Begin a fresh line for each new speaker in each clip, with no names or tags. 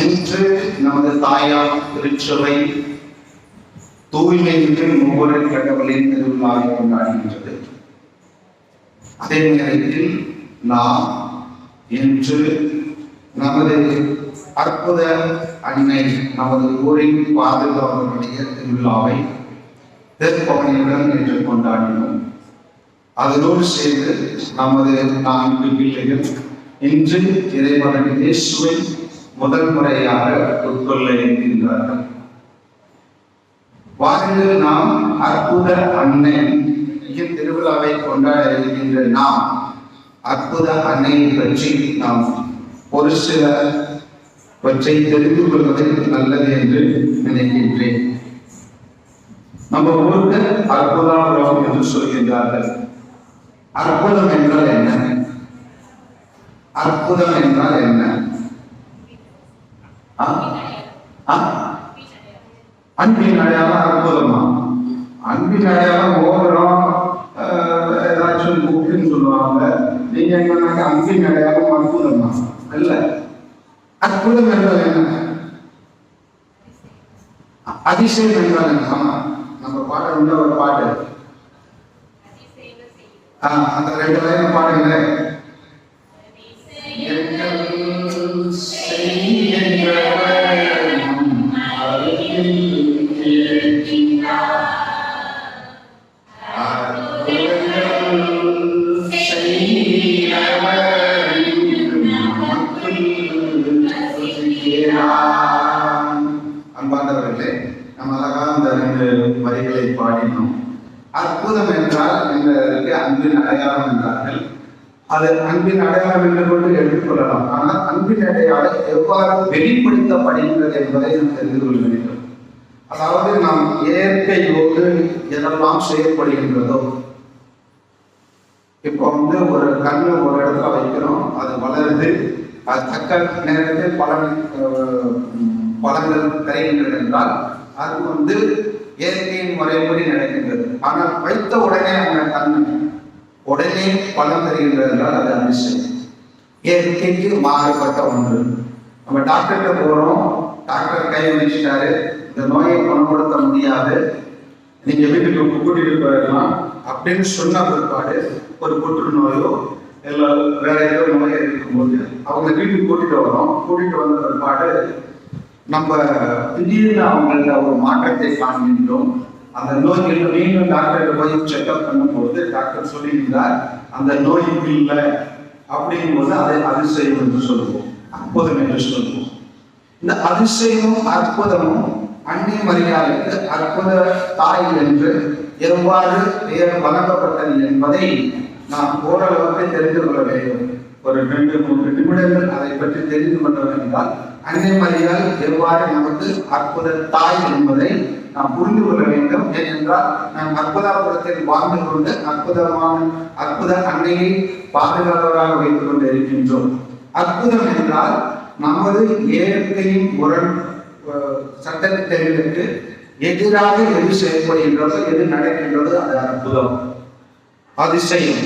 இன்று நமது தாயார் திருச்சபை தூய்மைக்கு ஒவ்வொரு கடவுளின் திருவிழாவை கொண்டாடுகின்றது. அதே நேரத்தில் நாம் இன்று நமது அற்புத அன்னை நமது ஊரின் பாதுகாவலருடைய திருவிழாவை திருப்பவனியுடன் என்று கொண்டாடினோம். அதனோடு சேர்ந்து நமது 4 பிள்ளைகள் இன்று இறைவன் இயேசுவை முதல் முறையாக உட்கொள்ள இருக்கின்றார்கள். வாருங்கள், நாம் அற்புத அன்னை திருவிழாவை கொண்டாட இருக்கின்ற நாம் அற்புத அன்னையை பற்றி நாம் ஒரு சிலவற்றை தெரிந்து கொள்வது நல்லது என்று நினைக்கின்றேன். நம்ம ஊருக்கு அற்புதாபுரம் என்று சொல்கின்றார்கள். அற்புதம் என்றால் என்ன? அற்புதம் என்றால் என்ன? அன்பின் அடையாளம் அற்புதமா? அன்பின் அடையாளம் ஓவரம் ஏதாச்சும் புக்குன்னு சொல்லுவாங்க. நீங்க என்னன்னாக்க அன்பின் அடையாளம் அற்புதமா? அல்ல. அற்புதம் என்றால் என்ன? அதிசயம் என்றால் என்ன? நம்ம பாட உள்ள ஒரு பாட்டு, அந்த 2 லைன் பாடுங்களேன். அன்பார்ந்தவர்களே, நம்ம அழகாக அந்த 2 வரிகளை பாடினோம். அற்புதம் என்றால் என்பதற்கு அன்பின் அடையாளம் என்றார்கள். அது அன்பின் அடையாளம் என்று கொண்டு எடுத்துக்கொள்ளலாம். ஆனால் அன்பின் அடையாளம் எவ்வாறு வெளிப்படுத்தப்படுகின்றது என்பதை நாம் தெரிந்து கொள்ள வேண்டும். அதாவது நாம் இயற்கையோடு எதெல்லாம் செய்யப்படுகின்றதோ, இப்போ ஒரு கண்ணு ஒரு இடத்துல வைக்கிறோம், அது வளருது, அது தக்க நேரத்தில் பழங்கள் தருகின்றது என்றால் அது இயற்கையின் முறைப்படி நடக்கின்றது. ஆனால் வைத்த உடனே அந்த கண்ணு உடனே பழம் தருகின்றது என்றால் அது அதிசயம். இயற்கைக்கு மாறுபட்ட ஒன்று. நம்ம டாக்டர்கிட்ட போறோம், டாக்டர் கை வச்சுட்டாரு, இந்த நோயை குணப்படுத்த முடியாது, நீங்க வீட்டுக்கு கூட்டிட்டு போயிடலாம் அப்படின்னு சொன்ன பிற்பாடு ஒரு புற்றுநோயோ இல்லை வேற ஏதோ நோயை இருக்கும்போது அவங்க வீட்டுக்கு கூட்டிட்டு வரோம். கூட்டிட்டு வந்த பிற்பாடு நம்ம திடீர்னு அவங்கள்ட்ட ஒரு மாற்றத்தை காண்கின்றோம். அந்த நோய்கள் மீண்டும் டாக்டர் போய் செக்அப் பண்ணும்போது டாக்டர் சொல்லியிருந்தார் அந்த நோய் இல்லை அப்படிங்கும்போது அதை அதிசயம் என்று சொல்லுவோம், அற்புதம் என்று சொல்லுவோம். இந்த அதிசயமும் அற்புதமும் அன்னை மரியாதைக்கு அற்புத தாய் என்று எவ்வாறு பெயர் வழங்கப்பட்டது என்பதை நாம் ஓரளவுக்கு தெரிந்து கொள்ள வேண்டும். ஒரு 2-3 நிமிடங்கள் அதை பற்றி தெரிந்து கொண்டோம் என்றால் அன்னை மரியாதை எவ்வாறு நமக்கு அற்புத தாய் என்பதை நாம் புரிந்து கொள்ள வேண்டும். ஏனென்றால் நாம் அற்புதாபுரத்தில் வாழ்ந்து கொண்டு அற்புத அன்னையை பாதுகாவலராக வைத்துக் கொண்டு இருக்கின்றோம். அற்புதம் என்றால் நமது இயற்கையின் சட்டத்திட்டங்களுக்கு எதிராக எது செயல்படுகின்றதோ, எது நடக்கின்றதோ அது அற்புதம், அதிசயம்.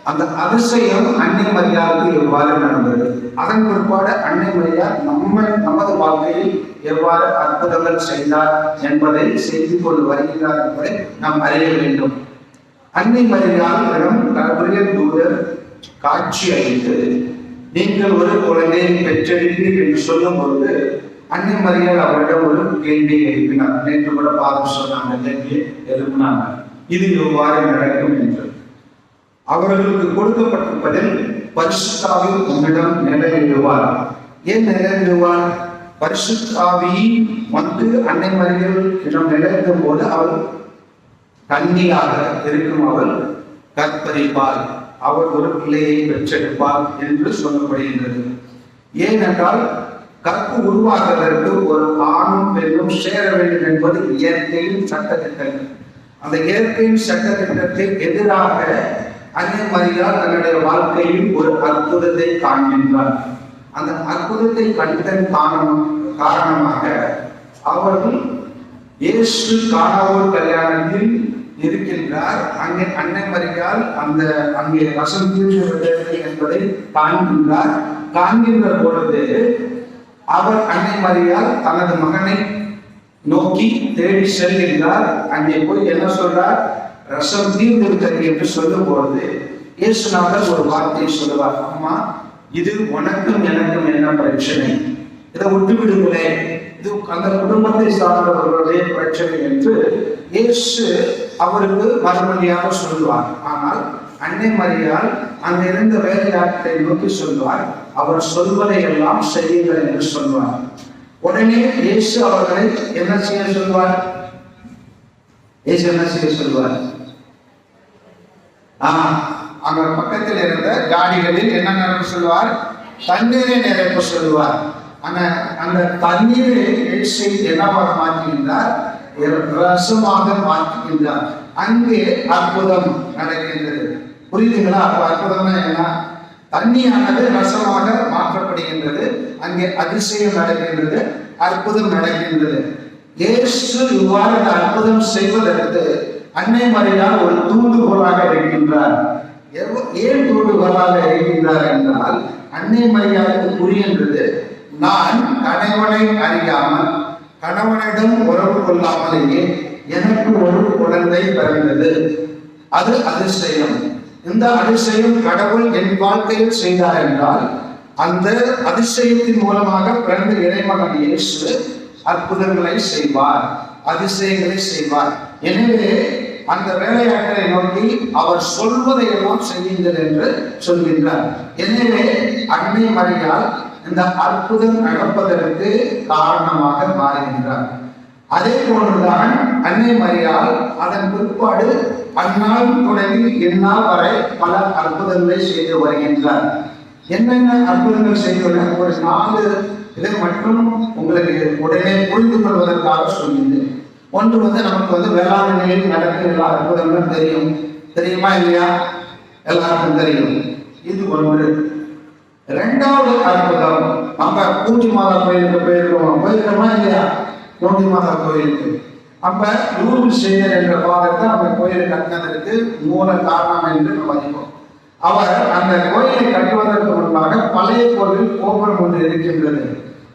அந்த அதிசயம் அன்னை மரியாதைக்கு எவ்வாறு நடந்தது, அதன் பிற்பாடு அன்னை மரியாதை நமது வாழ்க்கையில் எவ்வாறு அற்புதங்கள் செய்தார் என்பதை செய்து கொண்டு வருகிறார் என்பதை நாம் அறிய வேண்டும். அன்னை மரியாதையிடம் கபிரியல் தூதர் காட்சி அளித்து நீங்கள் ஒரு குழந்தையை பெற்றெடுப்பீர் என்று சொல்லும் பொழுது அன்னை மரியாதை அவரிடம் ஒரு கேள்வியை எழுப்பினார். நேற்று கூட பாதம் சொன்னாங்க, கேள்வியை எழுப்பினாங்க, இது எவ்வாறு நடக்கும் என்று. அவர்களுக்கு கொடுக்கப்பட்டிருப்பதில் பரிசுத்த ஆவி உன்னிடம் நிலையிடுவார். ஏன் நிலையிடுவார்? பரிசுத்த ஆவி அன்னை மரியாதையிடம் நிலைத்த போது அவள் கன்னியாக இருக்கும், அவள் கற்பரிப்பாள், அவர் ஒரு பிள்ளையை பெற்றெடுப்பார் என்று சொல்லப்படுகின்றது. ஏனென்றால் கற்பு உருவாக்குவதற்கு ஒரு ஆணும் பெண்ணும் சேர வேண்டும் என்பது இயற்கையின் சட்டத்திட்டங்கள். அந்த இயற்கையின் சட்டத்திட்டத்தை எதிராக அன்னை மரியாதை தன்னுடைய வாழ்க்கையில் ஒரு அற்புதத்தை காண்கின்றார். அந்த அற்புதத்தை கண்டதன் காரணமாக அவர்கள் இயேசு கானாவூர் கல்யாணத்தில் இருக்கின்றார். அங்கே அன்னை மரியாள் அங்கே ரசம் தீர்வு என்பதை காண்கின்ற பொழுது அவர் அன்னை மரியாள் தனது மகனை நோக்கி தேடி செல்கின்றார். அங்கே போய் என்ன சொல்றார்? ரசம் தீர்ந்திருக்கிறது என்று சொல்லும் பொழுது இயேசுநாதர் ஒரு வார்த்தையை சொல்லுவார், அம்மா இது உனக்கும் எனக்கும் என்ன பிரச்சனை, இதை விட்டு விடுங்களேன், இது அந்த குடும்பத்தை சார்ந்தவர்களுடைய பிரச்சனை என்று இயேசு அவருக்கு மறுமொழியாக சொல்லுவார். ஆனால் அன்னை மரியாள் அங்க இருந்த வேலையாட்களை நோக்கி சொல்வார், அவர் சொல்வதை எல்லாம் செய்யுங்கள் என்று சொல்வார். உடனே இயேசு அவர்களை என்ன செய்ய சொல்வார்? இயேசு என்ன செய்ய சொல்வார்? அங்க பக்கத்தில் இருந்த காடிகளில் என்ன நிரப்ப சொல்வார்? தண்ணீரை நிரப்ப சொல்வார். அந்த தண்ணீரை இயேசு என்னவாக மாற்றுகின்றார்? ரசமாக மாற்றுகின்றார். அங்கே அற்புதம் நடக்கின்றது. புரியுதுங்களா? அப்ப அற்புதம்னா என்ன? தண்ணியானது ரசமாக மாற்றப்படுகின்றது. அங்கே அதிசயம் நடக்கின்றது, அற்புதம் நடக்கின்றது. இயேசு இவ்வாறு அற்புதம் செய்வதற்கு அன்னை மரியாள் ஒரு தூண்டுகோலாக இருக்கின்றார். ஏன் தூண்டுகோலாக இருக்கின்றார் என்றால், அன்னை மரியாளுக்கு புரிகின்றது, நான் கணவனை அறியாமல் கணவனிடம் உறவு கொள்ளாமலேயே எனக்கு ஒரு குழந்தை பிறந்தது. அது அதிசயம். இந்த அதிசயம் கடவுள் என் வாழ்க்கையில் செய்தார் என்றால், அந்த அதிசயத்தின் மூலமாக பிறந்த இறைமகன் இயேசு அற்புதங்களை செய்வார், அதிசயங்களை செய்வார். எனவே அந்த வேலையாட்களை நோக்கி அவர் சொல்வதை எல்லாம் செய்யுங்கள் என்று சொல்கின்றார். எனவே அன்னை மரியாள் இந்த அற்புதம் நடப்பதற்கு காரணமாக மாறுகின்றார். அதே போன்றுதான் அன்னை மரியாள் அதன் பிற்பாடு அந்நாள் தொடங்கி இந்நாள் வரை பல அற்புதங்களை செய்து வருகின்றார். என்னென்ன அற்புதங்கள் செய்துள்ள ஒரு 4 இதை மட்டும் உங்களுக்கு உடனே புரிந்து கொள்வதற்காக சொல்லியிருந்தேன். ஒன்று நமக்கு வேளாண்மையில் நடக்கிற எல்லா அற்புதங்களும் தெரியும். தெரியுமா இல்லையா? எல்லாருக்கும் தெரியும். இது ஒன்று. 2வது அற்புதம், நம்ம பூண்டி மாதா கோயிலுக்கு போயிருக்கோமா இல்லையா? பூண்டி மாதா கோயிலுக்கு அப்ப லூர்து சேகர் என்ற பாதத்தை அந்த கோயிலை கட்டினதற்கு மூல காரணம் என்று நம்ம அறிவோம். அவர் அந்த கோயிலை கட்டுவதற்கு முன்பாக பழைய கோவில் கோபுரம் ஒன்று இருக்கின்றது.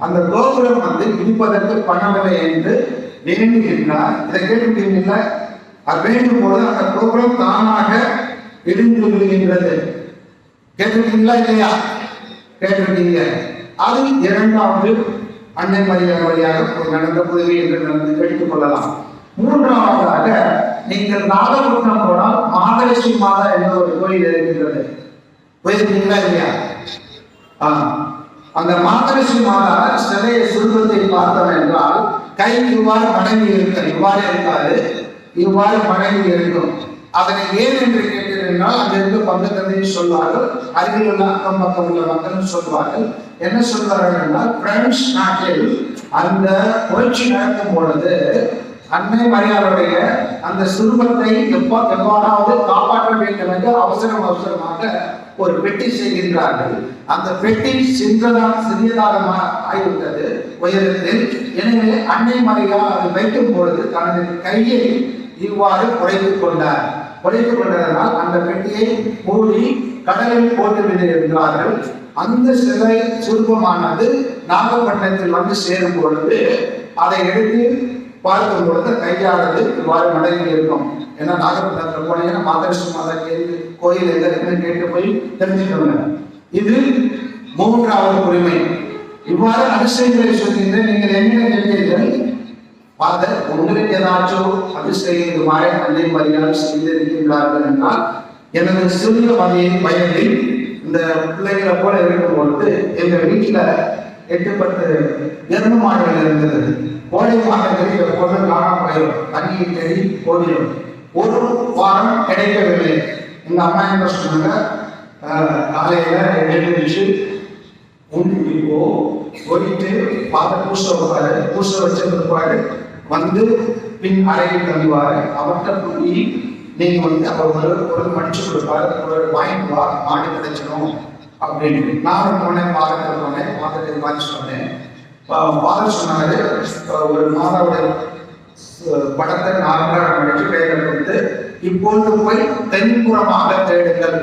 அந்த கோபுரம் இடிப்பதற்கு பணவில்லை என்று வேண்டுகின்றார். இதை கேட்டுட்டீங்களா? அது வேண்டும் போது அந்த கோபுரம் தானாக இடிந்து விடுகின்றது. கேட்டுட்டீங்களா இல்லையா? கேட்டிருக்கீங்க. அது 2வது அன்னை மரியாள் வழியாக நடந்த புதுமை என்று எடுத்துக் கொள்ளலாம். 3வதாக நீங்கள் நாகப்பட்டினம் போனால் மாதரசி மாதா என்ற ஒரு கோயில் இருக்கின்றது. போயிருக்கீங்களா இல்லையா? அந்த மாதரசி மாதா சிலையை சுருக்கத்தை பார்த்தோம் என்றால் கை இவ்வாறு மடங்கி இருக்க, இவ்வாறு இருக்காது, இவ்வாறு மடங்கி இருக்கும். அதனை ஏன் என்று கேட்டீர்கள், அங்கிருந்து பங்கு தந்தையும் சொல்வார்கள், அருகில் உள்ள அக்கம் பக்கம் உள்ள மக்களும் சொல்வார்கள். என்ன சொல்வார்கள் என்றால், பிரெஞ்சு நாட்டில் அந்த புரட்சி நடக்கும் பொழுது அன்னை மரியாளுடைய அந்த சுரூபத்தை எவ்வாறாவது காப்பாற்ற வேண்டும் என்று அவசரமாக ஒரு பெட்டி செய்கின்றார்கள். அந்த பெட்டி சிறியதாக ஆகிவிட்டது உயரத்தில். எனவே அன்னை மரியாள் அதை வைக்கும் பொழுது தனது கையை இவ்வாறு குறைத்துக் கொண்டதனால் அந்த பெட்டியை மூடி கடலில் போட்டு விடுகிறார்கள். அந்த சிலை சுரூபமானது நாகப்பட்டினத்தில் சேரும் பொழுது அதை எடுத்து பார்க்கும் பொழுது கையானது இவ்வாறு மடங்கி இருக்கும். ஏன்னா நாகப்பட்டினத்தில் போனீங்கன்னா மாதரசி மாதா கோயில் எங்க இருக்குன்னு கேட்டு போய் தெரிஞ்சுக்கோங்க. இது 3வது உரிமை. இவ்வாறு அதிசயங்களை சொல்கின்ற நீங்கள் என்ன கேட்கிறீர்கள்? உங்களுக்கு ஏதாச்சும் அதிசயம் இது மாதிரி அன்னை மரியாள் செய்திருக்கின்றார்கள் என்றால், எனது சிறிய வயதில் இந்த பிள்ளைகளை போல இருக்கும் பொழுது எங்க வீட்டுல 8-10 எருமை மாடுகள் இருந்தது. கோடை மாதங்களில் எப்போது காணாம போயிடும், தண்ணியை தேடி போதிடும். ஒரு வாரம் கிடைக்கவில்லை. எங்க அம்மா என்ன சொன்னாங்க, காலையில எழுந்திரிச்சு போயிட்டு பூச வச்சிருப்பாரு, பின் அறையில் தங்குவாரு. அவர்கிட்ட போய் நீங்க அவர் ஒரு மடிச்சு கொடுப்பாரு, ஒரு வாங்கிட்டு வா, மாடு கிடைச்சிடும் அப்படின்னு. நானும் போனேன், பாதத்துக்கு மாதிரி சொன்னேன். ஃபாதர் சொன்னாரு, ஒரு மாதாவுடைய படத்தை 4 மணிக்கு கையில கொடுத்து, இப்பொழுது போய் தென்புறமாக தேடுங்கள்,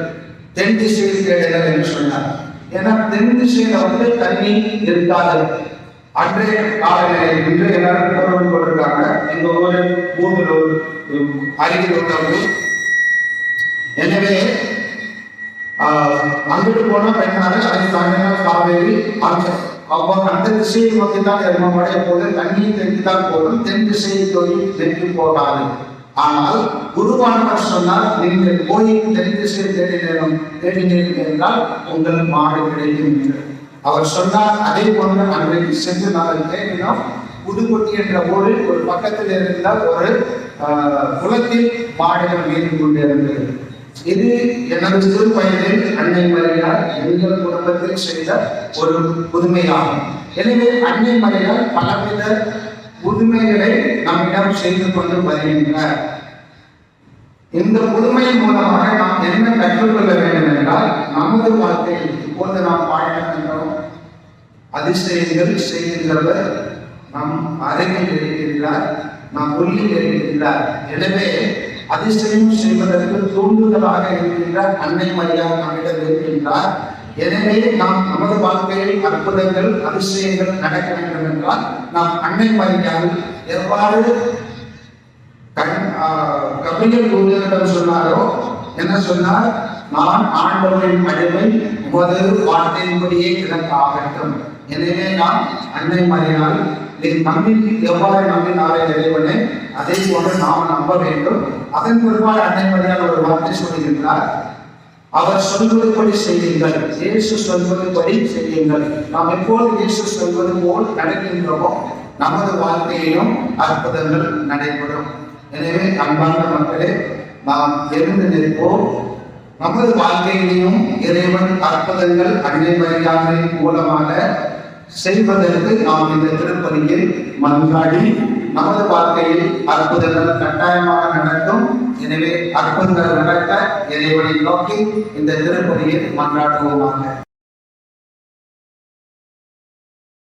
தென் திசையில் தேடுங்கள் என்று சொன்னார். ஏன்னா தென் திசையில தண்ணி இருக்காது. அன்றைய காலநிலை இன்று எல்லாரும் போர்வெல் போட்டிருக்காங்க. எங்க ஊரு ஊர் அருகில் உள்ள ஊர். எனவே அங்கிட்டு போனா பெண்ணாரு அதை தாண்டினா காவேரி ஆஞ்சம். அப்போ அந்த திசையை நோக்கி தான் எருமமாடு எப்போது தண்ணீர் தேக்கி தான் போதும், தென் திசையை தேக்கி போகாது. ஆனால் குருவானவர் சொன்னால் நீங்கள் போய் தென் திசையை தேடினீர்கள் என்றால் உங்கள் மாடு கிடைக்கும் என்று அவர் சொன்னார். அதே போன்று அன்றைக்கு சென்று நாங்கள் தேடினோம். புதுக்கொட்டி என்ற ஊரில் ஒரு பக்கத்தில் இருந்த ஒரு குளத்தில் மாடுகள் மீது கொண்டிருந்தது. இது எனது சிறு வயதில் அன்னை மரியாள் எங்கள் குடும்பத்தில் செய்த ஒரு புதுமையாகும். எனவே அன்னை மரியாள் பலவித புதுமைகளை நம்மிடம் செய்து கொண்டு வருகின்றார். இந்த புதுமையின் மூலமாக நாம் என்ன கற்றுக்கொள்ள வேண்டும் என்றால், நமது வாழ்க்கையில் இப்போது நாம் பாடினோம், அதிசயங்கள் செய்கின்றவர் நம் அருகில் இருக்கிறார், நம் உள்ளில் இருக்கிறார். எனவே அதிசயம் செய்வதற்கு தூண்டுதலாக இருக்கின்ற அன்னை மரியாள் நம்மிடம் இருக்கின்றார். எனவே நாம் நமது வாழ்க்கையில் அற்புதங்கள் அதிசயங்கள் நடக்க வேண்டும் என்றால் நாம் அன்னை மரியாள் எவ்வாறு கபிலர் தூதரிடம் சொன்னாரோ, என்ன சொன்னார், நான் ஆண்டவரின் அடிமை, உமது வார்த்தையின்படியே எனக்கு ஆகட்டும். எனவே நாம் அன்னை மரியாள் நம்பி எவ்வாறு நம்பினாரே இறைவனை அதே போன்று நாம் நம்ப வேண்டும். அதன் பிற்பாடு அன்னை மரியாள் ஒரு வார்த்தை சொல்லுகின்றார், அவர் சொல்வதுபடி செய்யுங்கள், இயேசு சொல்வதுபடி செய்யுங்கள். நாம் எப்போது இயேசு சொல்வது போல் நடக்கின்றோமோ நமது வாழ்க்கையிலும் அற்புதங்கள் நடைபெறும். எனவே அன்பார்ந்த மக்களே, நாம் எழுந்து நிற்போம். நமது வாழ்க்கையிலையும் இறைவன் அற்புதங்கள் அன்னை மரியாளின் மூலமாக செய்வதற்கு நாம் இந்த திருப்பலியில் மன்றாடி நமது வாழ்க்கையில் அற்புதங்கள் கட்டாயமாக நடக்கும். எனவே அற்புதங்கள் நடக்க இறைவனை நோக்கி இந்த திருப்பலியில் மன்றாடுவோமாக.